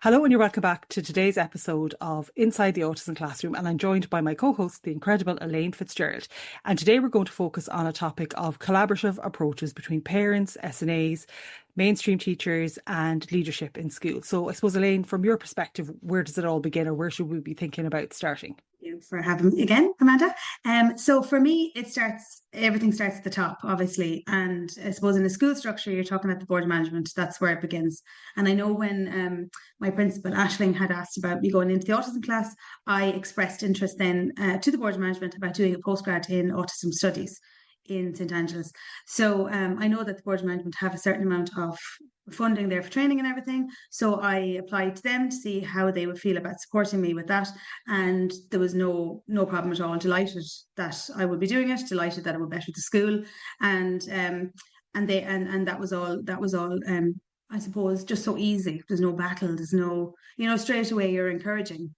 Hello, and you're welcome back to today's episode of Inside the Autism Classroom. And I'm joined by my co-host, the incredible Elaine Fitzgerald. And today we're going to focus on a topic of collaborative approaches between parents, SNAs, mainstream teachers, and leadership in school. So I suppose, Elaine, from your perspective, where does it all begin, or where should we be thinking about starting? You for having me again, Amanda. So for me, everything starts at the top, obviously. And I suppose in a school structure, you're talking at the board of management, that's where it begins. And I know when my principal, Aisling, had asked about me going into the autism class, I expressed interest then to the board of management about doing a postgrad in autism studies in St. Angela's. So I know that the board of management have a certain amount of funding there for training and everything. So I applied to them to see how they would feel about supporting me with that. And there was no problem at all. Delighted that I would be doing it, delighted that it would better the school. And that was all I suppose just so easy. There's no battle, there's no, straight away you're encouraging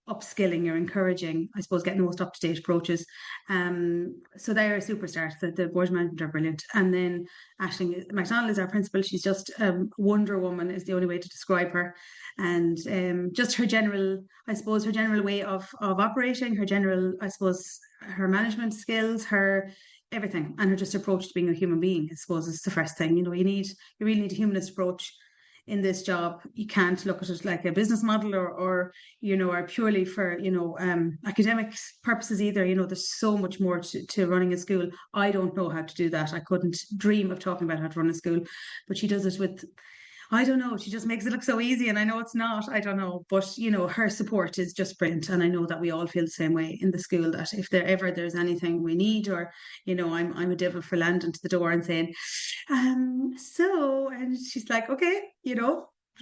upskilling, you're encouraging, I suppose, getting the most up-to-date approaches. So they're a superstar. The board of management are brilliant. And then Aisling McDonald is our principal. She's just Wonder Woman is the only way to describe her. And just her general, I suppose, her general way of operating, her general, I suppose, her management skills, her everything, and her just approach to being a human being, I suppose, is the first thing. You really need a humanist approach in this job. You can't look at it like a business model or purely for academic purposes either. There's so much more to running a school. I don't know how to do that. I couldn't dream of talking about how to run a school, but she does it with, I don't know, she just makes it look so easy, and I know it's not. I don't know, but her support is just brilliant, and I know that we all feel the same way in the school, that if there's anything we need, or I'm a devil for landing to the door and saying, and she's like, okay,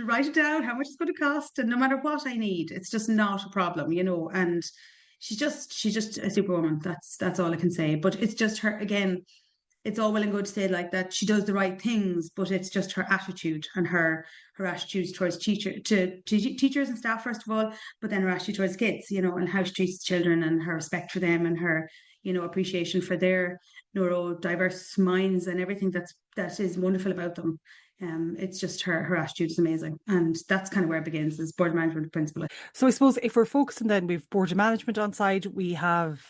write it down, how much it's going to cost, and no matter what I need, it's just not a problem, and she's just a superwoman. That's all I can say. But it's just her again. It's all well and good to say like that she does the right things, but it's just her attitude and her attitude towards teachers and staff first of all, but then her attitude towards kids, and how she treats children and her respect for them and her, appreciation for their neurodiverse minds and everything that is wonderful about them. It's just her attitude is amazing, and that's kind of where it begins, as board management principal. So I suppose if we're focusing, then we've board of management on side, we have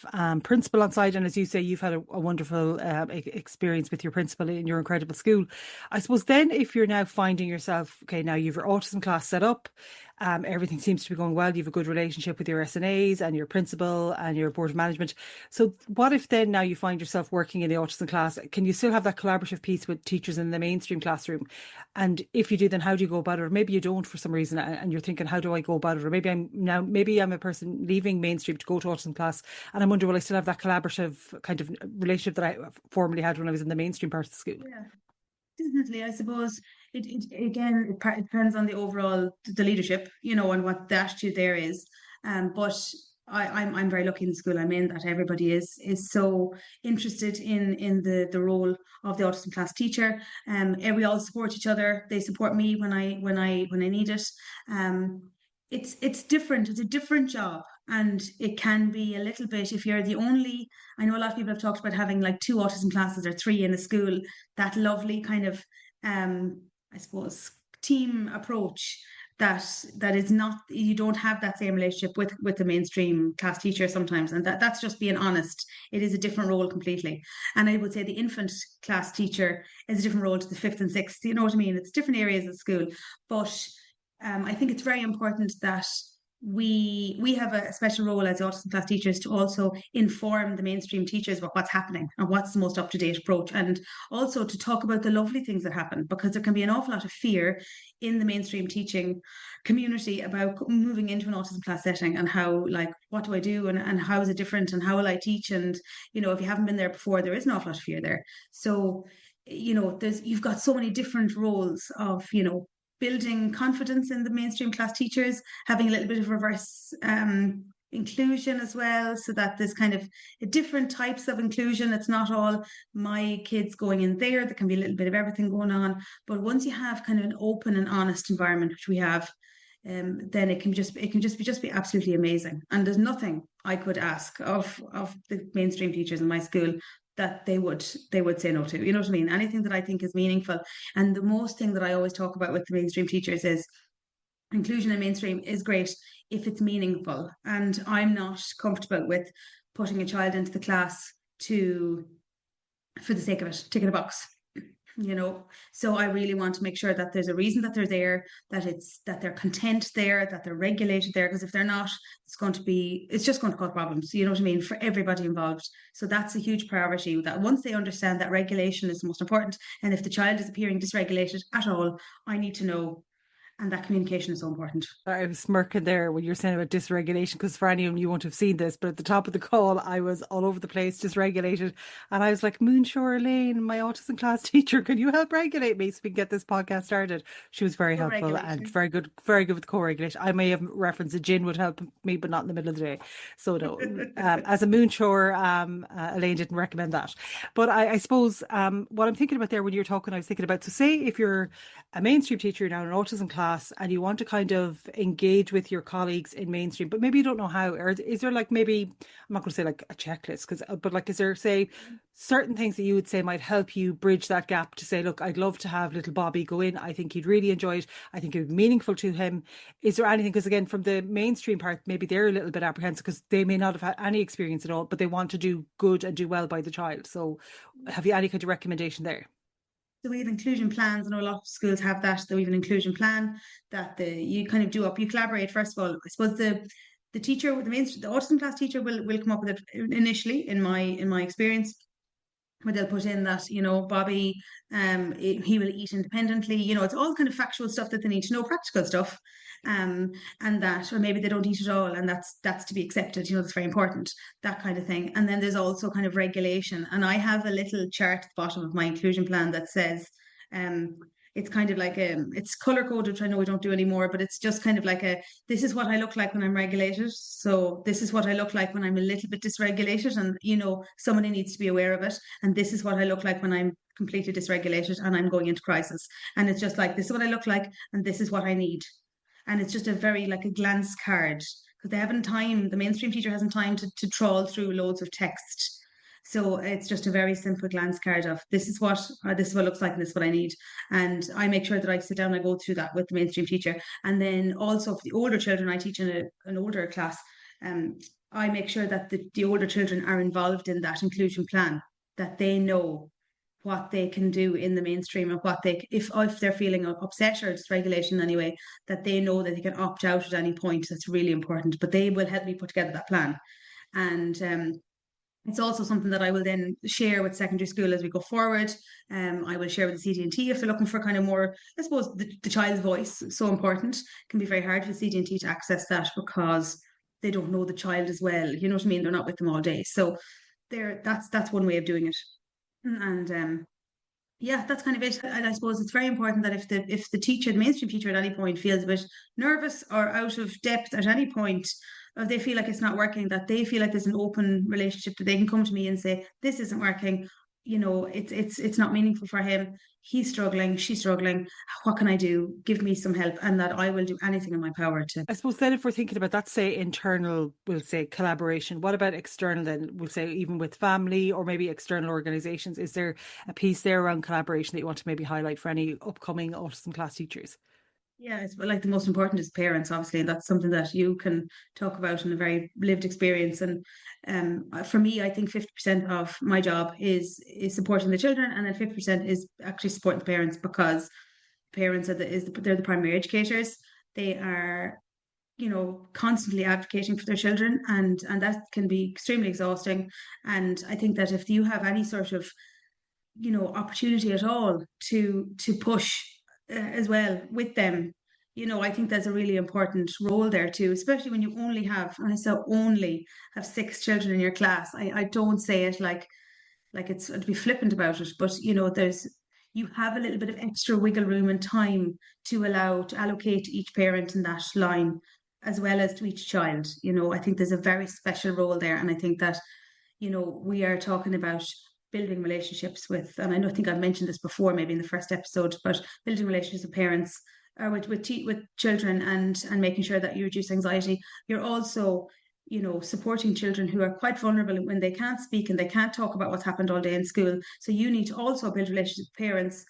principal on side, and as you say, you've had a wonderful experience with your principal in your incredible school. I suppose then if you're now finding yourself, okay, now you've your autism class set up, everything seems to be going well, you have a good relationship with your SNAs and your principal and your board of management. So what if then now you find yourself working in the autism class? Can you still have that collaborative piece with teachers in the mainstream classroom? And if you do, then how do you go about it? Or maybe you don't for some reason, and you're thinking, how do I go about it? Or maybe I'm a person leaving mainstream to go to autism class, and I wonder, will I still have that collaborative kind of relationship that I formerly had when I was in the mainstream part of the school? Yeah, definitely. I suppose it depends on the overall the leadership, and what the attitude there is. But I'm very lucky in the school I'm in that everybody is so interested in the role of the autism class teacher. And we all support each other. They support me when I need it. It's different. It's a different job. And it can be a little bit, if you're the only, I know a lot of people have talked about having like 2 autism classes or 3 in a school, that lovely kind of, I suppose, team approach that is not, you don't have that same relationship with the mainstream class teacher sometimes, and that's just being honest. It is a different role completely. And I would say the infant class teacher is a different role to the 5th and 6th, you know what I mean? It's different areas of school, but I think it's very important that we have a special role as autism class teachers to also inform the mainstream teachers about what's happening and what's the most up-to-date approach, and also to talk about the lovely things that happen, because there can be an awful lot of fear in the mainstream teaching community about moving into an autism class setting, and how, like, what do I do, and how is it different, and how will I teach, and if you haven't been there before, there is an awful lot of fear there. So you've got so many different roles of building confidence in the mainstream class teachers, having a little bit of reverse inclusion as well, so that there's kind of different types of inclusion. It's not all my kids going in there. There can be a little bit of everything going on. But once you have kind of an open and honest environment, which we have, then it can just be absolutely amazing. And there's nothing I could ask of the mainstream teachers in my school that they would say no to. You know what I mean? Anything that I think is meaningful. And the most thing that I always talk about with the mainstream teachers is inclusion in mainstream is great if it's meaningful. And I'm not comfortable with putting a child into the class to for the sake of it, ticking a box. So I really want to make sure that there's a reason that they're there, that they're content there, that they're regulated there, because if they're not, it's just going to cause problems, you know what I mean, for everybody involved. So that's a huge priority, that once they understand that regulation is the most important, and if the child is appearing dysregulated at all, I need to know, and that communication is so important. I was smirking there when you're saying about dysregulation, because for anyone you won't have seen this, but at the top of the call, I was all over the place, dysregulated. And I was like, Moonshore Elaine, my autism class teacher, can you help regulate me so we can get this podcast started? She was very helpful and very good with co-regulation. I may have referenced a gin would help me, but not in the middle of the day. So no, as a Moonshore, Elaine didn't recommend that. But I suppose what I'm thinking about there when you're talking, I was thinking about, so say if you're a mainstream teacher now in an autism class and you want to kind of engage with your colleagues in mainstream, but maybe you don't know how, or is there like maybe, I'm not going to say like a checklist, but like, is there, say, certain things that you would say might help you bridge that gap to say, look, I'd love to have little Bobby go in. I think he'd really enjoy it. I think it would be meaningful to him. Is there anything, because again, from the mainstream part, maybe they're a little bit apprehensive because they may not have had any experience at all, but they want to do good and do well by the child. So have you any kind of recommendation there? So we have inclusion plans, and a lot of schools have that. So we have an inclusion plan that you kind of do up. You collaborate first of all. I suppose the teacher, the autism class teacher will come up with it initially. In my experience, where they'll put in that, Bobby, he will eat independently. It's all kind of factual stuff that they need to know, practical stuff, and that, or maybe they don't eat at all, and that's to be accepted. That's very important, that kind of thing. And then there's also kind of regulation, and I have a little chart at the bottom of my inclusion plan that says, um, it's kind of like it's color coded, which I know we don't do anymore, but it's just kind of like this is what I look like when I'm regulated. So this is what I look like when I'm a little bit dysregulated, and somebody needs to be aware of it. And this is what I look like when I'm completely dysregulated and I'm going into crisis. And it's just like, this is what I look like, and this is what I need. And it's just a very like a glance card, because the mainstream teacher hasn't time to trawl through loads of text. So it's just a very simple glance card of this is what it looks like, and this is what I need. And I make sure that I sit down and I go through that with the mainstream teacher. And then also for the older children, I teach in an older class. I make sure that the older children are involved in that inclusion plan, that they know what they can do in the mainstream, and what if they're feeling upset or dysregulation anyway, that they know that they can opt out at any point. That's really important. But they will help me put together that plan. And it's also something that I will then share with secondary school as we go forward. I will share with the CD&T if they're looking for kind of more, I suppose, the child's voice. So important. It can be very hard for the CD&T to access that because they don't know the child as well. You know what I mean? They're not with them all day. So that's one way of doing it. And yeah, that's kind of it. And I suppose it's very important that if the teacher, the mainstream teacher at any point feels a bit nervous or out of depth at any point, or they feel like it's not working, that they feel like there's an open relationship, that they can come to me and say, this isn't working. It's not meaningful for him. He's struggling, she's struggling. What can I do? Give me some help, and that I will do anything in my power to. I suppose then if we're thinking about that, say internal, we'll say collaboration, what about external then? We'll say even with family or maybe external organizations. Is there a piece there around collaboration that you want to maybe highlight for any upcoming autism class teachers? Yeah, it's like the most important is parents, obviously, and that's something that you can talk about in a very lived experience. And for me, I think 50% of my job is supporting the children, and then 50% is actually supporting the parents, because parents they're the primary educators. They are, constantly advocating for their children, and that can be extremely exhausting. And I think that if you have any sort of opportunity at all to push as well with them, I think there's a really important role there too, especially when you only have, and I say only have 6 children in your class. I don't say it like it's to be flippant about it, but you have a little bit of extra wiggle room and time to allocate to each parent in that line, as well as to each child. I think there's a very special role there, and I think that we are talking about building relationships with, and I think I've mentioned this before, maybe in the first episode, but building relationships with parents, or with children, and making sure that you reduce anxiety. You're also, supporting children who are quite vulnerable when they can't speak and they can't talk about what's happened all day in school. So you need to also build relationships with parents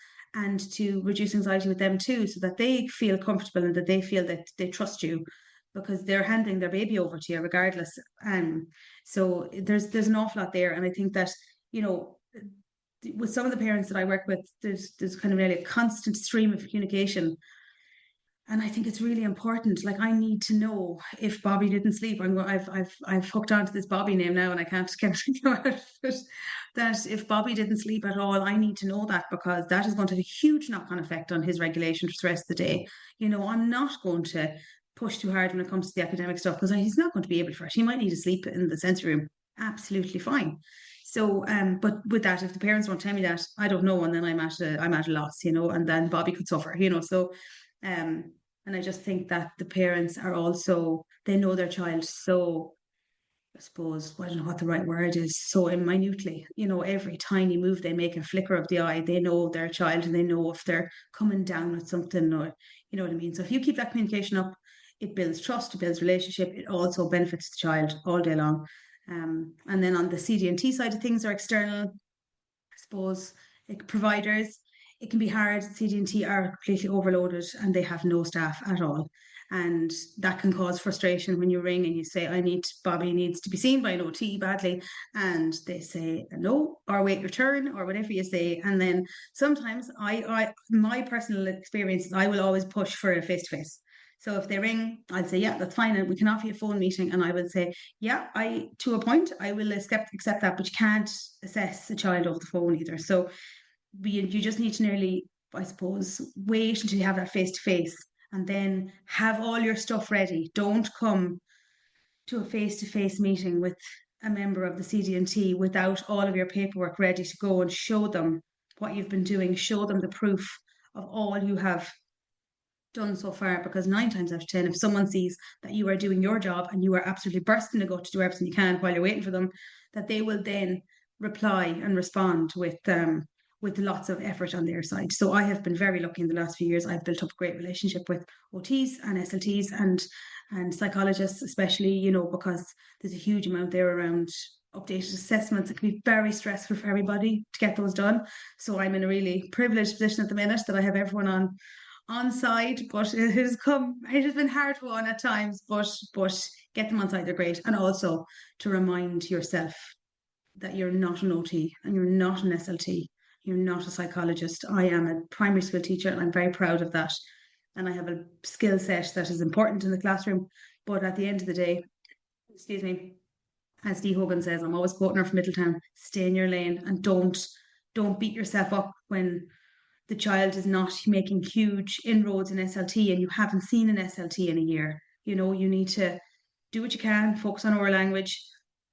and to reduce anxiety with them too, so that they feel comfortable and that they feel that they trust you, because they're handing their baby over to you regardless. So there's an awful lot there. And I think that, you know, with some of the parents that I work with, there's kind of really a constant stream of communication. And I think it's really important. Like, I need to know if Bobby didn't sleep. I've hooked onto this Bobby name now, and I can't come out of it. That if Bobby didn't sleep at all, I need to know that, because that is going to have a huge knock-on effect on his regulation for the rest of the day. You know, I'm not going to push too hard when it comes to the academic stuff, because he's not going to be able for it. He might need to sleep in the sensory room. Absolutely fine. So, but with that, if the parents won't tell me that, I don't know, and then I'm at a loss, you know, and then Bobby could suffer, you know. So, um, and I just think that the parents are also, they know their child so, I suppose, I don't know what the right word is, so minutely. You know, every tiny move they make, a flicker of the eye, they know their child, and they know if they're coming down with something, or, you know what I mean? So if you keep that communication up, it builds trust, it builds relationship, it also benefits the child all day long. And then on the CD&T side of things, are external, I suppose, like providers. It can be hard. CD&T are completely overloaded and they have no staff at all. And that can cause frustration when you ring and you say, Bobby needs to be seen by an OT badly. And they say no, or wait your turn, or whatever you say. And then sometimes my personal experience is I will always push for a face-to-face. So if they ring, I'll say, yeah, that's fine. And we can offer you a phone meeting. And I will say, yeah, to a point, I will accept that, but you can't assess a child over the phone either. So you just need to nearly, I suppose, wait until you have that face to face, and then have all your stuff ready. Don't come to a face to face meeting with a member of the CD&T without all of your paperwork ready to go, and show them what you've been doing, show them the proof of all you have done so far. Because 9 times out of 10, if someone sees that you are doing your job and you are absolutely bursting to go to do everything you can while you're waiting for them, that they will then reply and respond with lots of effort on their side. So I have been very lucky in the last few years. I've built up a great relationship with OTs and SLTs and psychologists, especially, you know, because there's a huge amount there around updated assessments. It can be very stressful for everybody to get those done. So I'm in a really privileged position at the minute that I have everyone on side, but it has been hard one at times, but get them on side, they're great. And also to remind yourself that you're not an OT and you're not an SLT, you're not a psychologist. I am a primary school teacher and I'm very proud of that. And I have a skill set that is important in the classroom. But at the end of the day, excuse me, as Dee Hogan says, I'm always quoting her from Middletown, stay in your lane and don't beat yourself up when the child is not making huge inroads in SLT and you haven't seen an SLT in a year. You know, you need to do what you can, focus on oral language,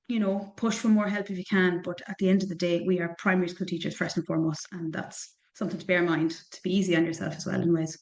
you know, push for more help if you can. But at the end of the day, we are primary school teachers first and foremost. And that's something to bear in mind, to be easy on yourself as well in ways.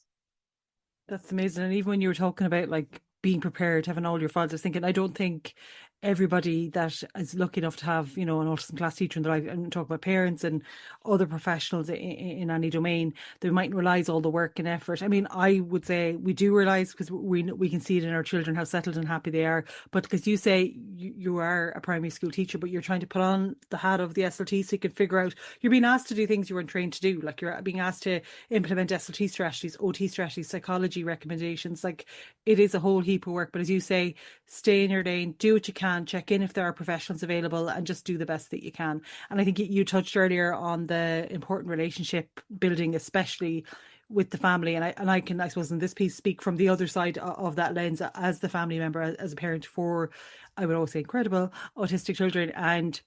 That's amazing. And even when you were talking about like being prepared, having all your files, I was thinking, I don't think everybody that is lucky enough to have, you know, an autism class teacher in their life, and talk about parents and other professionals in any domain, they mightn't realise all the work and effort. I mean, I would say we do realise, because we can see it in our children how settled and happy they are. But because you say you are a primary school teacher, but you're trying to put on the hat of the SLT so you can figure out, you're being asked to do things you weren't trained to do. Like, you're being asked to implement SLT strategies, OT strategies, psychology recommendations. Like, it is a whole heap of work. But as you say, stay in your lane, do what you can, check in if there are professionals available, and just do the best that you can. And I think you touched earlier on the important relationship building, especially with the family. And I can, I suppose, in this piece, speak from the other side of that lens as the family member, as a parent for, I would always say, incredible autistic children. And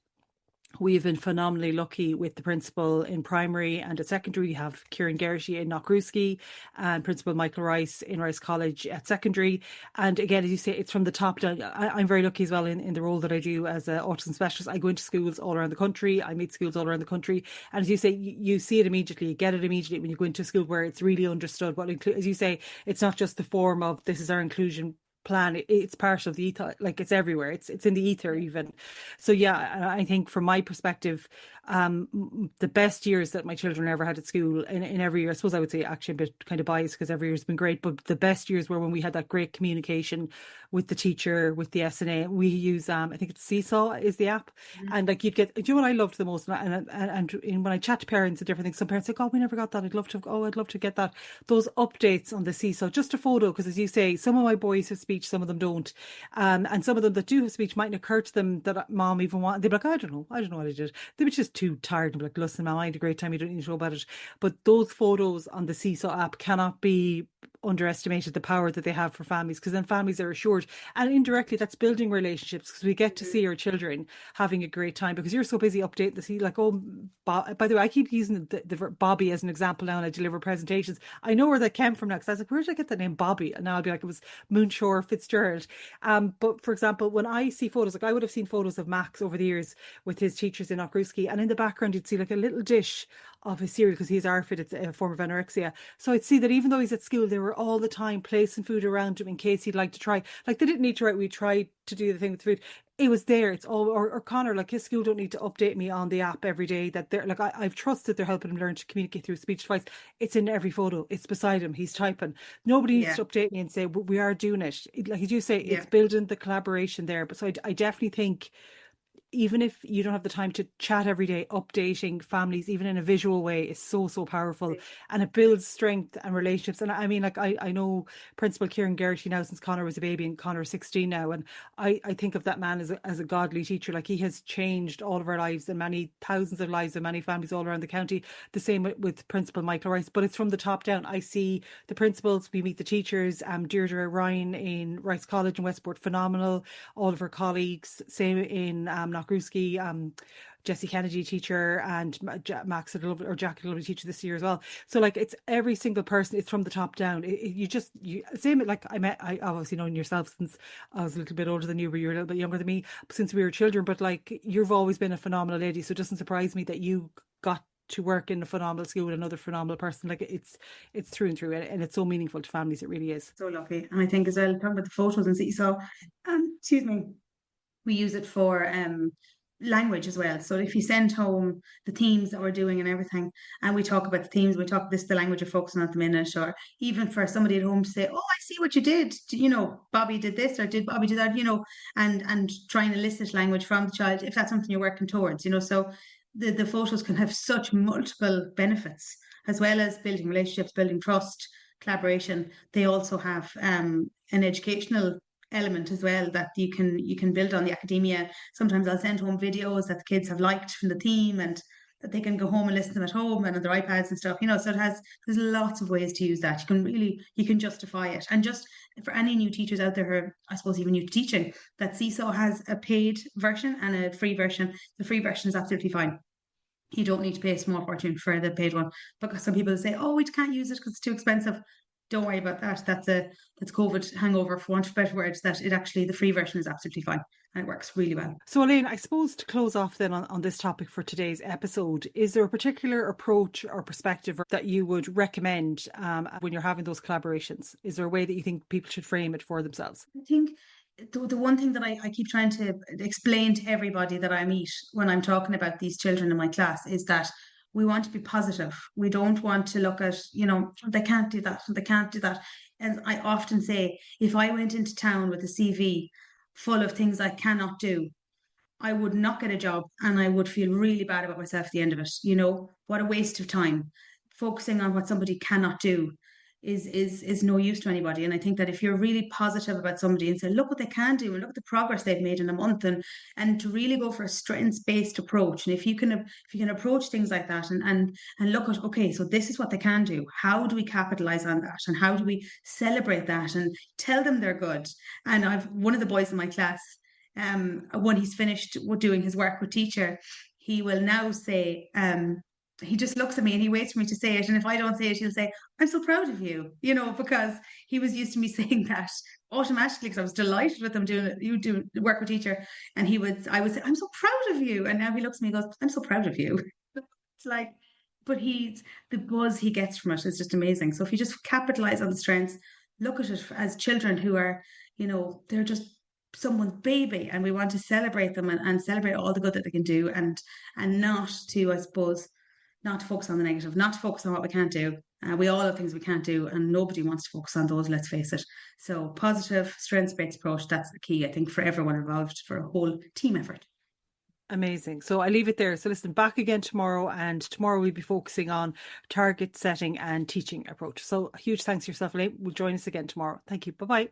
we've been phenomenally lucky with the principal in primary, and at secondary we have Kieran Geraghty in Knockruski and Principal Michael Rice in Rice College at secondary. And again, as you say, it's from the top down. I'm very lucky as well in the role that I do as an autism specialist. I go into schools all around the country. I meet schools all around the country. And as you say, you see it immediately, you get it immediately when you go into a school where it's really understood what as you say, it's not just the form of this is our inclusion plan. It's part of the ether, like it's everywhere. It's in the ether even. So yeah, I think from my perspective, the best years that my children ever had at school in every year, I suppose I would say actually a bit kind of biased because every year's been great, but the best years were when we had that great communication with the teacher, with the SNA. We use I think it's Seesaw is the app, and like you'd get. Do you know what I loved the most? And when I chat to parents and different things, some parents say, "Oh, we never got that. I'd love to get that." Those updates on the Seesaw, just a photo, because as you say, some of my boys have speech, some of them don't, and some of them that do have speech mightn't occur to them that mom even want. They'd be like, I don't know what I did. They were just too tired and be like, listen, mom, I had a great time. You don't need to know about it. But those photos on the Seesaw app cannot be underestimated, the power that they have for families, because then families are assured, and indirectly that's building relationships, because we get to see our children having a great time, because you're so busy updating the see like, oh, by the way, I keep using the Bobby as an example now when I deliver presentations. I know where that came from now, because I was like, where did I get the name Bobby? And now I'll be like, it was Moonshore Fitzgerald. But for example, when I see photos, like I would have seen photos of Max over the years with his teachers in Autistic, and in the background you'd see like a little dish of his cereal, because he's ARFID, it's a form of anorexia. So I'd see that even though he's at school, they were all the time placing food around him in case he'd like to try. Like they didn't need to write, we tried to do the thing with food. It was there. It's all, or Connor, like his school don't need to update me on the app every day. That they're like, I've trusted they're helping him learn to communicate through speech device. It's in every photo. It's beside him. He's typing. Nobody needs to update me and say we are doing it. Like as you say, it's building the collaboration there. But so I definitely think, even if you don't have the time to chat every day, updating families, even in a visual way, is so, so powerful. And it builds strength and relationships. And I mean, like, I know Principal Kieran Geraghty now since Connor was a baby, and Connor is 16 now. And I think of that man as a godly teacher. Like, he has changed all of our lives and many thousands of lives and many families all around the county. The same with Principal Michael Rice, but it's from the top down. I see the principals, we meet the teachers. Deirdre Ryan in Rice College in Westport, phenomenal. All of her colleagues, same in Knockruski, Jessie Kennedy teacher, and Max had a lovely, or Jack had a lovely teacher this year as well. So like, it's every single person. It's from the top down. You same like I obviously known yourself since I was a little bit older than you, but you're a little bit younger than me since we were children. But like, you've always been a phenomenal lady, so it doesn't surprise me that you got to work in a phenomenal school with another phenomenal person. Like, it's through and through, and it's so meaningful to families. It really is. So lucky. And I think as well, talking about the photos and Seesaw, excuse me, we use it for language as well. So if you send home the themes that we're doing and everything, and we talk about the themes, we talk this the language you're focusing on at the minute, or even for somebody at home to say, "Oh, I see what you did. You know, Bobby did this, or did Bobby do that?" You know, and trying to elicit language from the child if that's something you're working towards. You know, so the photos can have such multiple benefits, as well as building relationships, building trust, collaboration. They also have an educational element as well that you can build on the academia. Sometimes I'll send home videos that the kids have liked from the theme, and that they can go home and listen to them at home and on their iPads and stuff, you know. So there's lots of ways to use that. You can justify it. And just for any new teachers out there who are, I suppose, even new to teaching, that Seesaw has a paid version and a free version. The free version is absolutely fine. You don't need to pay a small fortune for the paid one, because some people say, "Oh, we can't use it because it's too expensive." Don't worry about that. That's COVID hangover, for want of better words. That it actually, the free version is absolutely fine and it works really well. So Elaine, I suppose to close off then on this topic for today's episode, is there a particular approach or perspective that you would recommend when you're having those collaborations? Is there a way that you think people should frame it for themselves? I think the one thing that I keep trying to explain to everybody that I meet when I'm talking about these children in my class is that we want to be positive. We don't want to look at, you know, they can't do that, they can't do that. And I often say, if I went into town with a CV full of things I cannot do, I would not get a job, and I would feel really bad about myself at the end of it. You know, what a waste of time. Focusing on what somebody cannot do is no use to anybody. And I think that if you're really positive about somebody and say, look what they can do, and look at the progress they've made in a month, and to really go for a strengths-based approach. And if you can approach things like that, and look at, okay, so this is what they can do. How do we capitalize on that? And how do we celebrate that and tell them they're good? And I've one of the boys in my class, when he's finished doing his work with teacher, he will now say, he just looks at me and he waits for me to say it. And if I don't say it, he'll say, "I'm so proud of you," you know, because he was used to me saying that automatically, because I was delighted with him doing it. You do work with teacher. And I would say, "I'm so proud of you." And now he looks at me and goes, "I'm so proud of you." It's like, but the buzz he gets from it is just amazing. So if you just capitalize on the strengths, look at it as children who are, they're just someone's baby, and we want to celebrate them and celebrate all the good that they can do, and not to, I suppose, not to focus on the negative, not to focus on what we can't do. We all have things we can't do, and nobody wants to focus on those, let's face it. So positive, strengths-based approach, that's the key, I think, for everyone involved, for a whole team effort. Amazing. So I leave it there. So listen, back again tomorrow, and tomorrow we'll be focusing on target setting and teaching approach. So a huge thanks to yourself, Elaine. We'll join us again tomorrow. Thank you. Bye-bye.